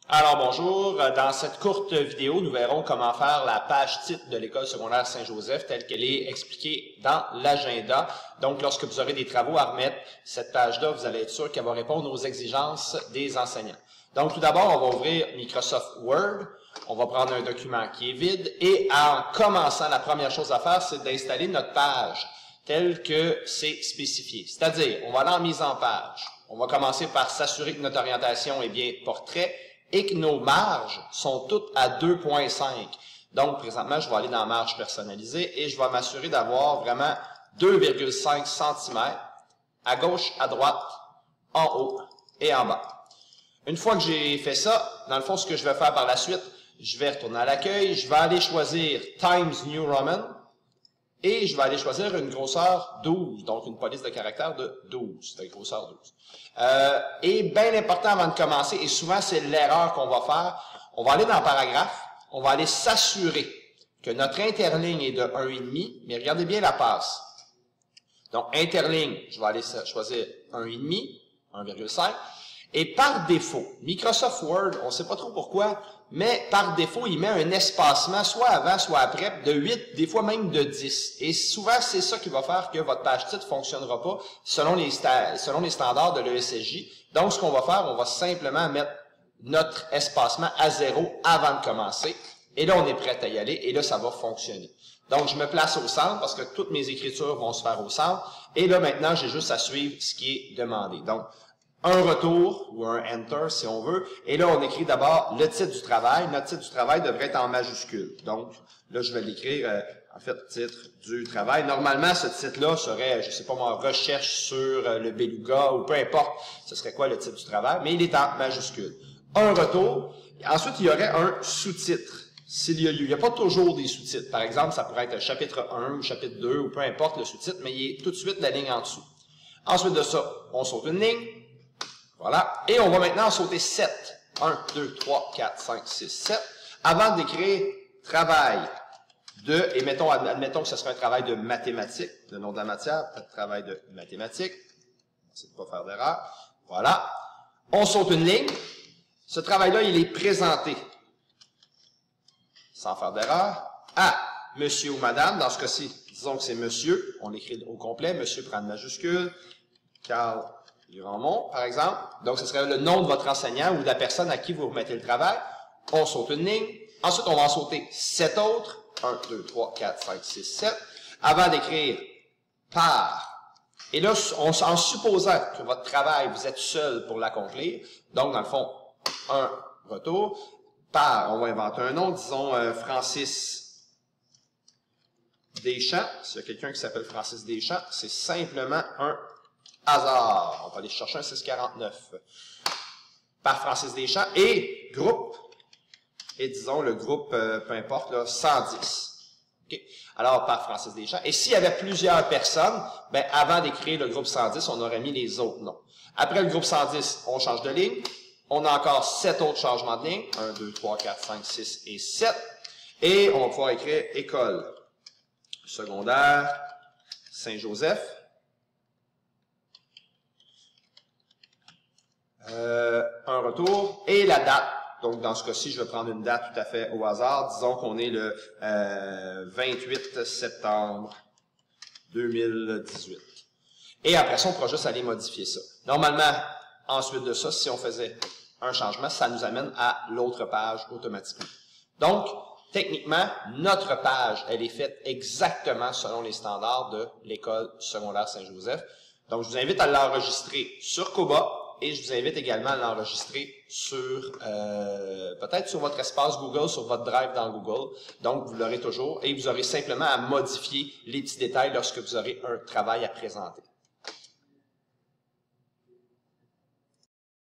Alors bonjour, dans cette courte vidéo, nous verrons comment faire la page titre de l'école secondaire Saint-Joseph telle qu'elle est expliquée dans l'agenda. Donc lorsque vous aurez des travaux à remettre, cette page-là, vous allez être sûr qu'elle va répondre aux exigences des enseignants. Donc tout d'abord, on va ouvrir Microsoft Word, on va prendre un document qui est vide et en commençant, la première chose à faire, c'est d'installer notre page telle que c'est spécifié. C'est-à-dire, on va aller en mise en page. On va commencer par s'assurer que notre orientation est bien portrait et que nos marges sont toutes à 2.5. Donc, présentement, je vais aller dans marge personnalisée et je vais m'assurer d'avoir vraiment 2,5 cm à gauche, à droite, en haut et en bas. Une fois que j'ai fait ça, dans le fond, ce que je vais faire par la suite, je vais retourner à l'accueil, je vais aller choisir Times New Roman et je vais aller choisir une grosseur 12, donc une police de caractère de 12, de grosseur 12. Et bien important avant de commencer, et souvent c'est l'erreur qu'on va faire, on va aller dans le paragraphe, on va aller s'assurer que notre interligne est de 1,5, mais regardez bien la passe. Donc interligne, je vais aller choisir 1,5, 1,5, et par défaut, Microsoft Word, on ne sait pas trop pourquoi, mais par défaut, il met un espacement, soit avant, soit après, de 8, des fois même de 10. Et souvent, c'est ça qui va faire que votre page titre ne fonctionnera pas selon les standards de l'ESSJ. Donc, ce qu'on va faire, on va simplement mettre notre espacement à 0 avant de commencer. Et là, on est prêt à y aller, et là, ça va fonctionner. Donc, je me place au centre, parce que toutes mes écritures vont se faire au centre. Et là, maintenant, j'ai juste à suivre ce qui est demandé. Donc, un retour, ou un Enter si on veut, et là on écrit d'abord le titre du travail. Notre titre du travail devrait être en majuscule. Donc, là je vais l'écrire, en fait, titre du travail. Normalement, ce titre-là serait, je sais pas moi, recherche sur le beluga, ou peu importe, ce serait quoi le titre du travail, mais il est en majuscule. Un retour, ensuite il y aurait un sous-titre, s'il y a lieu. Il n'y a pas toujours des sous-titres. Par exemple, ça pourrait être chapitre 1 ou chapitre 2, ou peu importe le sous-titre, mais il est tout de suite la ligne en dessous. Ensuite de ça, on saute une ligne. Voilà. Et on va maintenant sauter 7. 1, 2, 3, 4, 5, 6, 7. Avant d'écrire travail de, et admettons que ce serait un travail de mathématiques, le nom de la matière, peut-être travail de mathématiques. C'est de ne pas faire d'erreur. Voilà. On saute une ligne. Ce travail-là, il est présenté, sans faire d'erreur, à monsieur ou madame. Dans ce cas-ci, disons que c'est monsieur. On l'écrit au complet. Monsieur prend une majuscule. Carl Grandmont, par exemple. Donc, ce serait le nom de votre enseignant ou de la personne à qui vous remettez le travail. On saute une ligne. Ensuite, on va en sauter 7 autres. 1, 2, 3, 4, 5, 6, 7. Avant d'écrire par. Et là, en supposant que votre travail, vous êtes seul pour l'accomplir. Donc, dans le fond, un retour. Par, on va inventer un nom. Disons Francis Deschamps. S'il y a quelqu'un qui s'appelle Francis Deschamps, c'est simplement un hasard. On va aller chercher un 649 par Francis Deschamps et groupe, et disons le groupe, peu importe, là, 110. Okay. Alors, par Francis Deschamps. Et s'il y avait plusieurs personnes, ben, avant d'écrire le groupe 110, on aurait mis les autres noms. Après le groupe 110, on change de ligne. On a encore 7 autres changements de ligne. 1, 2, 3, 4, 5, 6 et 7. Et on va pouvoir écrire école secondaire Saint-Joseph. Un retour et la date. Donc, dans ce cas-ci, je vais prendre une date tout à fait au hasard. Disons qu'on est le 28 septembre 2018. Et après ça, on pourra juste aller modifier ça. Normalement, ensuite de ça, si on faisait un changement, ça nous amène à l'autre page automatiquement. Donc, techniquement, notre page, elle est faite exactement selon les standards de l'école secondaire Saint-Joseph. Donc, je vous invite à l'enregistrer sur Koba. Et je vous invite également à l'enregistrer sur, peut-être sur votre espace Google, sur votre Drive dans Google. Donc, vous l'aurez toujours et vous aurez simplement à modifier les petits détails lorsque vous aurez un travail à présenter.